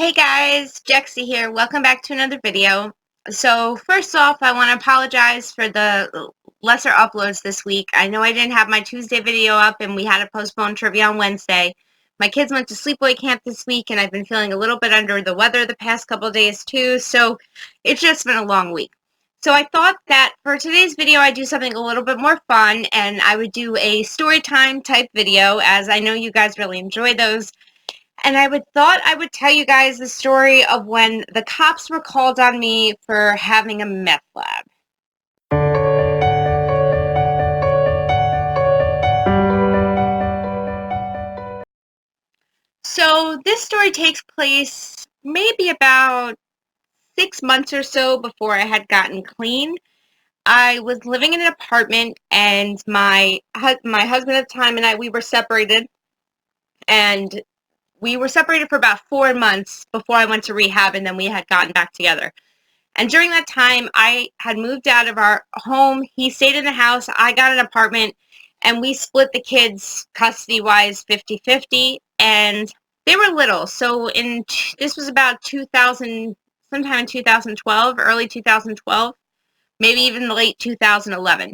Hey guys, Jexi here. Welcome back to another video. So first off, I want to apologize for the lesser uploads this week. I know I didn't have my Tuesday video up and we had to postpone trivia on Wednesday. My kids went to sleepaway camp this week and I've been feeling a little bit under the weather the past couple of days too, so it's just been a long week. So I thought that for today's video I'd do something a little bit more fun and I would do a story time type video, as I know you guys really enjoy those. And thought I would tell you guys the story of when the cops were called on me for having a meth lab. So this story takes place maybe about 6 months or so before I had gotten clean. I was living in an apartment and my husband at the time and we were separated, and we were separated for about 4 months before I went to rehab, and then we had gotten back together. And during that time, I had moved out of our home. He stayed in the house. I got an apartment, and we split the kids custody-wise 50-50, and they were little. So this was about 2000, sometime in 2012, early 2012, maybe even late 2011.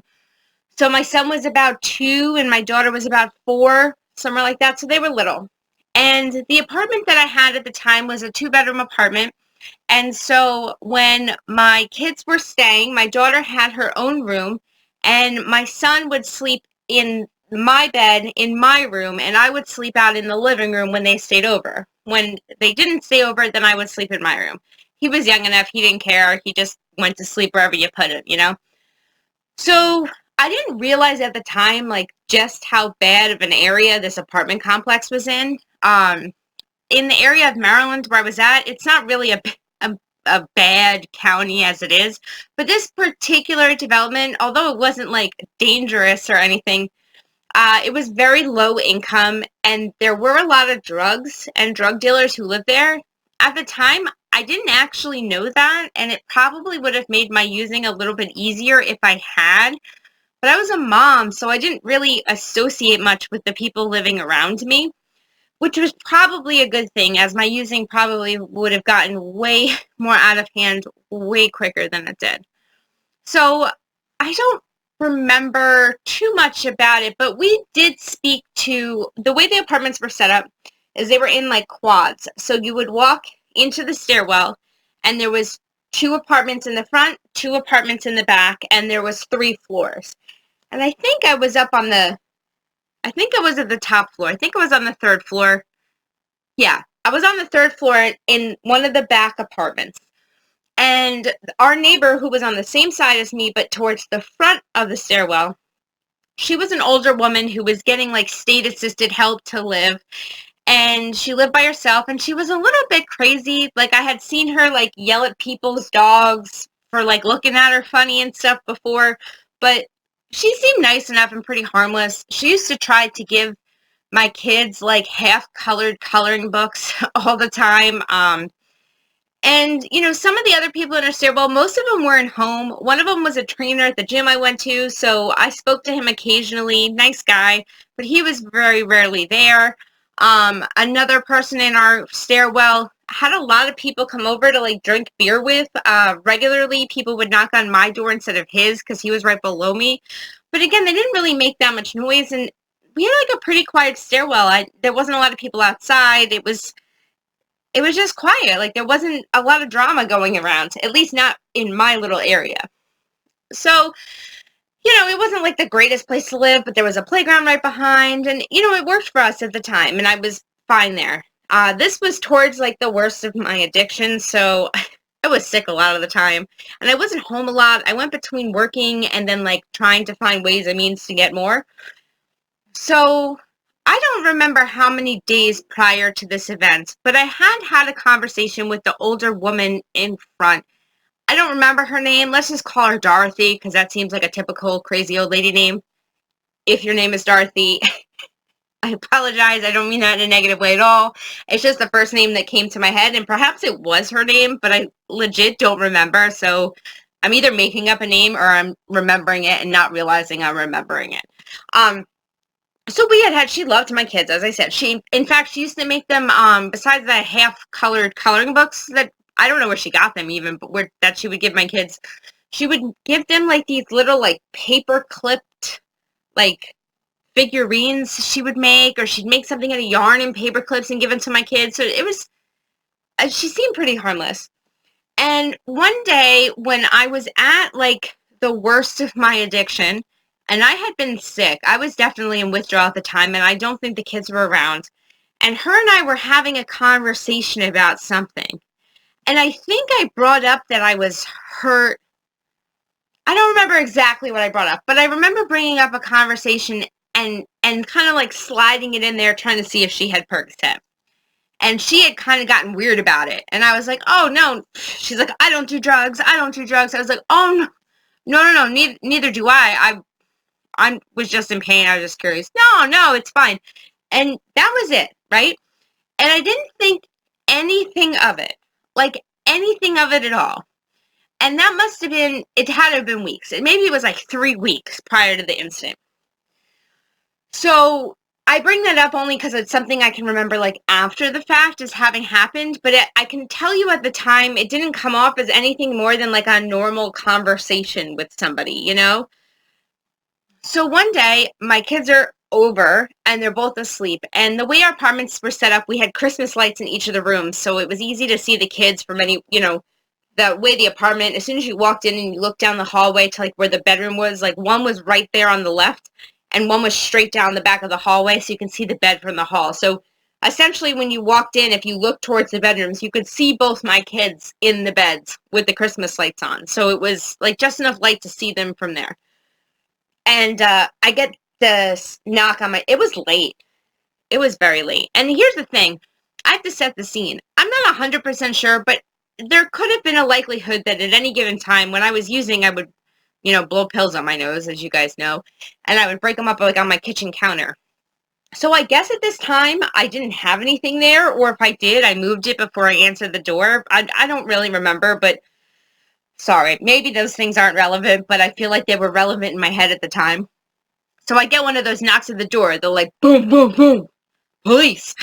So my son was about 2, and my daughter was about 4, somewhere like that. So they were little. And the apartment that I had at the time was a 2-bedroom apartment. And so when my kids were staying, my daughter had her own room, and my son would sleep in my bed in my room, and I would sleep out in the living room when they stayed over. When they didn't stay over, then I would sleep in my room. He was young enough, he didn't care. He just went to sleep wherever you put him, you know? So I didn't realize at the time, like, just how bad of an area this apartment complex was in. In the area of Maryland where I was at, it's not really a bad county as it is, but this particular development, although it wasn't like dangerous or anything, it was very low income, and there were a lot of drugs and drug dealers who lived there. At the time, I didn't actually know that, and it probably would have made my using a little bit easier if I had, but I was a mom, so I didn't really associate much with the people living around me, which was probably a good thing, as my using probably would have gotten way more out of hand way quicker than it did. So I don't remember too much about it, but we did speak to the way the apartments were set up is they were in like quads. So you would walk into the stairwell and there was 2 apartments in the front, 2 apartments in the back, and there was 3 floors. And I think I was at the top floor. I think I was on the 3rd floor. Yeah, I was on the 3rd floor in one of the back apartments. And our neighbor, who was on the same side as me, but towards the front of the stairwell, she was an older woman who was getting like state-assisted help to live. And she lived by herself, and she was a little bit crazy. Like, I had seen her like yell at people's dogs for like looking at her funny and stuff before, but she seemed nice enough and pretty harmless. She used to try to give my kids like half-colored coloring books all the time. And, you know, some of the other people in our stairwell, most of them weren't home. One of them was a trainer at the gym I went to, so I spoke to him occasionally. Nice guy, but he was very rarely there. Another person in our stairwell had a lot of people come over to, like, drink beer with. Regularly, people would knock on my door instead of his because he was right below me. But again, they didn't really make that much noise, and we had, like, a pretty quiet stairwell. There wasn't a lot of people outside. It was just quiet. Like, there wasn't a lot of drama going around, at least not in my little area. So, you know, it wasn't like the greatest place to live, but there was a playground right behind, and, you know, it worked for us at the time, and I was fine there. This was towards, like, the worst of my addiction, so I was sick a lot of the time, and I wasn't home a lot. I went between working and then, like, trying to find ways and means to get more. So I don't remember how many days prior to this event, but I had a conversation with the older woman in front. I don't remember her name. Let's just call her Dorothy, because that seems like a typical crazy old lady name. If your name is Dorothy, I apologize. I don't mean that in a negative way at all. It's just the first name that came to my head, and perhaps it was her name, but I legit don't remember. So I'm either making up a name or I'm remembering it and not realizing I'm remembering it. So she loved my kids, as I said. In fact, she used to make them, besides the half-colored coloring books that, I don't know where she got them even, but that she would give my kids, she would give them, like, these little, like, paper-clipped, like, figurines she would make, or she'd make something out of yarn and paper clips and give it to my kids. So it was, she seemed pretty harmless. And one day when I was at, like, the worst of my addiction, and I had been sick, I was definitely in withdrawal at the time, and I don't think the kids were around. And her and I were having a conversation about something. And I think I brought up that I was hurt. I don't remember exactly what I brought up, but I remember bringing up a conversation and kind of like sliding it in there, trying to see if she had Percocet. And she had kind of gotten weird about it. And I was like, oh, no. She's like, I don't do drugs. I don't do drugs. I was like, oh, no. Neither do I. I was just in pain. I was just curious. No, it's fine. And that was it, right? And I didn't think anything of it. Like, anything of it at all. And that must have been, it had to have been weeks. Maybe it was like 3 weeks prior to the incident. So I bring that up only because it's something I can remember, like, after the fact as having happened. But I can tell you at the time, it didn't come off as anything more than, like, a normal conversation with somebody, you know? So one day, my kids are over, and they're both asleep. And the way our apartments were set up, we had Christmas lights in each of the rooms. So it was easy to see the kids from any, you know, the way the apartment, as soon as you walked in and you looked down the hallway to, like, where the bedroom was, like, one was right there on the left, and one was straight down the back of the hallway, so you can see the bed from the hall. So essentially, when you walked in, if you looked towards the bedrooms, you could see both my kids in the beds with the Christmas lights on. So it was, like, just enough light to see them from there. And I get the knock on it was late. It was very late. And here's the thing. I have to set the scene. I'm not 100% sure, but there could have been a likelihood that at any given time when I was using, I would, you know, blow pills on my nose, as you guys know, and I would break them up, like, on my kitchen counter. So I guess at this time, I didn't have anything there, or if I did, I moved it before I answered the door. I don't really remember, but sorry, maybe those things aren't relevant, but I feel like they were relevant in my head at the time. So I get one of those knocks at the door. They're like, boom, boom, boom, police.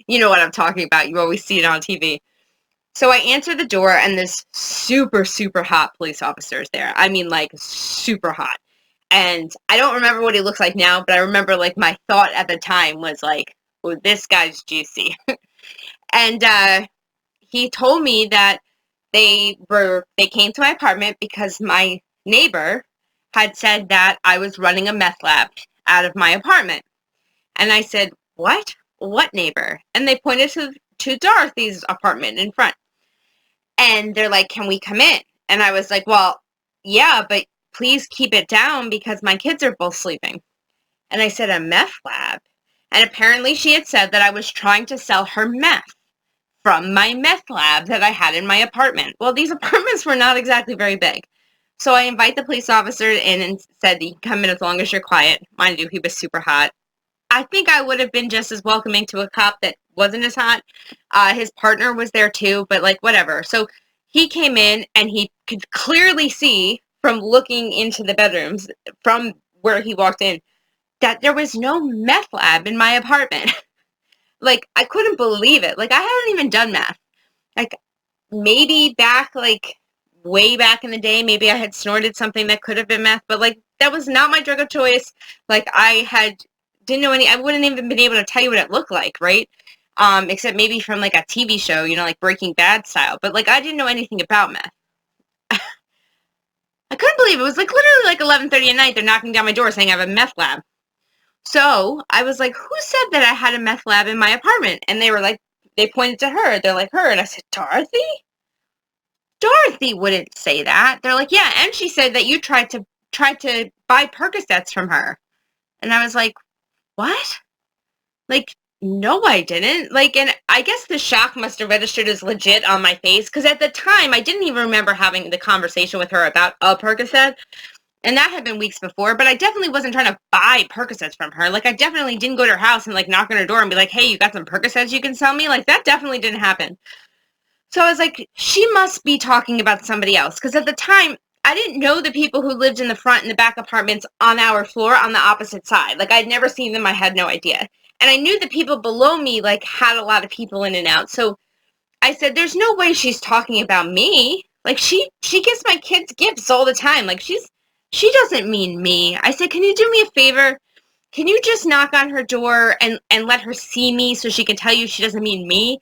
You know what I'm talking about. You always see it on TV. So I answer the door, and this super, super hot police officer is there. I mean, like, super hot. And I don't remember what he looks like now, but I remember, like, my thought at the time was like, oh, this guy's juicy. And he told me that they came to my apartment because my neighbor had said that I was running a meth lab out of my apartment. And I said, what? What neighbor? And they pointed to Dorothy's apartment in front. And they're like, can we come in? And I was like, well, yeah, but please keep it down because my kids are both sleeping. And I said, a meth lab? And apparently she had said that I was trying to sell her meth from my meth lab that I had in my apartment. Well, these apartments were not exactly very big. So I invite the police officer in and said, you can come in as long as you're quiet. Mind you, he was super hot. I think I would have been just as welcoming to a cop that wasn't as hot. His partner was there too, but, like, whatever. So he came in, and he could clearly see from looking into the bedrooms from where he walked in that there was no meth lab in my apartment. Like, I couldn't believe it. Like, I hadn't even done meth. Like, maybe back, like, way back in the day, maybe I had snorted something that could have been meth, but, like, that was not my drug of choice. Like, didn't know I wouldn't even been able to tell you what it looked like, right? Except maybe from, like, a TV show, you know, like Breaking Bad style. But, like, I didn't know anything about meth. I couldn't believe it. It was, like, literally, like, 11:30 at night. They're knocking down my door saying I have a meth lab. So I was like, who said that I had a meth lab in my apartment? And they were like, they pointed to her. They're like, her. And I said, Dorothy? Dorothy wouldn't say that. They're like, yeah. And she said that you tried to buy Percocets from her. And I was like, what? Like, no, I didn't. Like, and I guess the shock must have registered as legit on my face, because at the time, I didn't even remember having the conversation with her about a Percocet, and that had been weeks before, but I definitely wasn't trying to buy Percocets from her. Like, I definitely didn't go to her house and, like, knock on her door and be like, hey, you got some Percocets you can sell me? Like, that definitely didn't happen. So I was like, she must be talking about somebody else, because at the time, I didn't know the people who lived in the front and the back apartments on our floor on the opposite side. Like, I'd never seen them. I had no idea. And I knew the people below me, like, had a lot of people in and out. So I said, there's no way she's talking about me. Like, she gives my kids gifts all the time. Like, she doesn't mean me. I said, can you do me a favor? Can you just knock on her door and let her see me so she can tell you she doesn't mean me?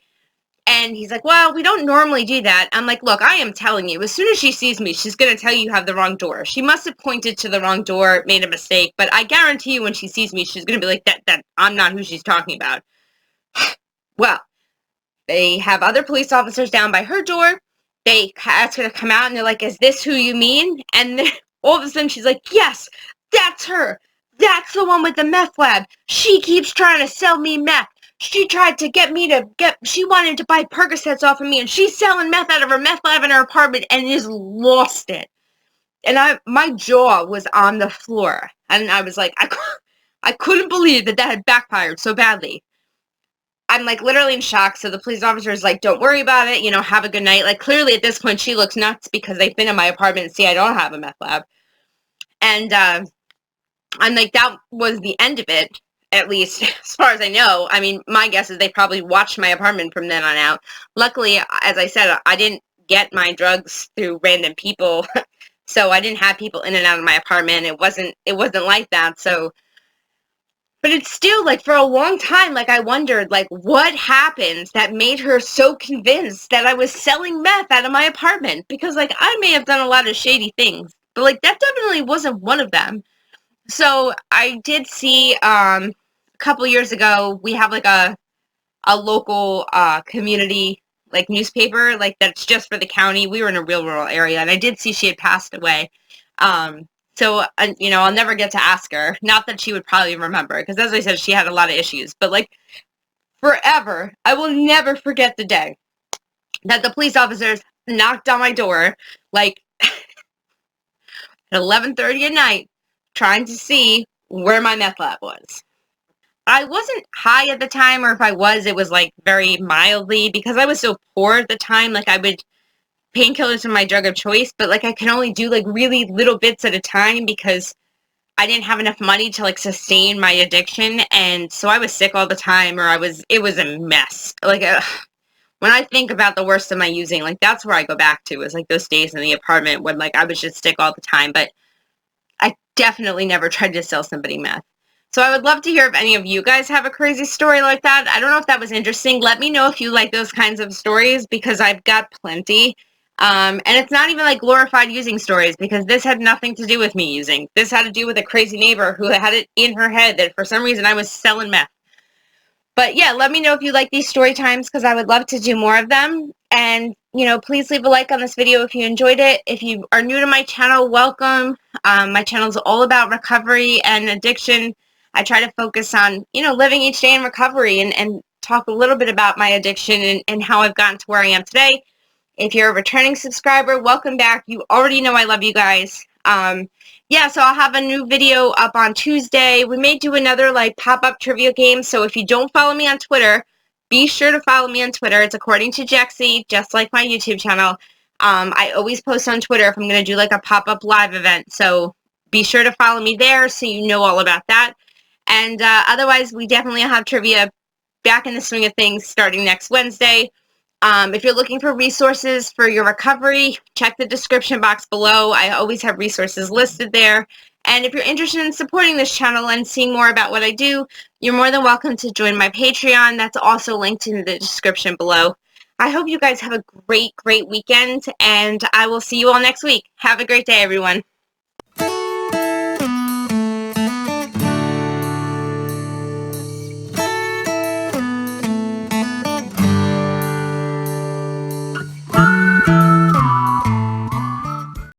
And he's like, well, we don't normally do that. I'm like, look, I am telling you, as soon as she sees me, she's going to tell you have the wrong door. She must have pointed to the wrong door, made a mistake, but I guarantee you when she sees me, she's going to be like, that I'm not who she's talking about. Well, they have other police officers down by her door. They ask her to come out, and they're like, is this who you mean? And then all of a sudden, she's like, yes, that's her. That's the one with the meth lab. She keeps trying to sell me meth. She tried to she wanted to buy Percocets off of me, and she's selling meth out of her meth lab in her apartment and just lost it. And my jaw was on the floor. And I was like, I couldn't believe that had backfired so badly. I'm like literally in shock. So the police officer is like, don't worry about it. Have a good night. Like, clearly at this point, she looks nuts because they've been in my apartment and see I don't have a meth lab. And I'm like, that was the end of it. At least, as far as I know. I mean, my guess is they probably watched my apartment from then on out. Luckily, as I said, I didn't get my drugs through random people, so I didn't have people in and out of my apartment. It wasn't like that. So, but it's still like for a long time, like I wondered, like what happened that made her so convinced that I was selling meth out of my apartment? Because like I may have done a lot of shady things, but like that definitely wasn't one of them. So I did see a couple years ago, we have like a local community like newspaper like that's just for the county. We were in a real rural area, and I did see she had passed away. So I'll never get to ask her. Not that she would probably remember, because as I said, she had a lot of issues. But like forever, I will never forget the day that the police officers knocked on my door like at 11:30 at night, trying to see where my meth lab was. I wasn't high at the time, or if I was, it was like very mildly, because I was so poor at the time. Like I would, painkillers were my drug of choice, but like I could only do like really little bits at a time because I didn't have enough money to like sustain my addiction. And so I was sick all the time, or it was a mess. Like when I think about the worst of my using, like that's where I go back to, is like those days in the apartment when like I was just sick all the time. But I definitely never tried to sell somebody meth. So I would love to hear if any of you guys have a crazy story like that. I don't know if that was interesting. Let me know if you like those kinds of stories, because I've got plenty. And it's not even like glorified using stories, because this had nothing to do with me using. This had to do with a crazy neighbor who had it in her head that for some reason I was selling meth. But yeah, let me know if you like these story times, because I would love to do more of them. And, please leave a like on this video if you enjoyed it. If you are new to my channel, welcome. My channel is all about recovery and addiction. I try to focus on, living each day in recovery and talk a little bit about my addiction and how I've gotten to where I am today. If you're a returning subscriber, welcome back. You already know I love you guys. Yeah, so I'll have a new video up on Tuesday. We may do another like pop-up trivia game. So if you don't follow me on Twitter, be sure to follow me on Twitter. It's according to Jexi, just like my YouTube channel. I always post on Twitter if I'm going to do like a pop-up live event. So be sure to follow me there so you know all about that. And otherwise, we definitely have trivia back in the swing of things starting next Wednesday. If you're looking for resources for your recovery, check the description box below. I always have resources listed there. And if you're interested in supporting this channel and seeing more about what I do, you're more than welcome to join my Patreon. That's also linked in the description below. I hope you guys have a great, great weekend, and I will see you all next week. Have a great day, everyone.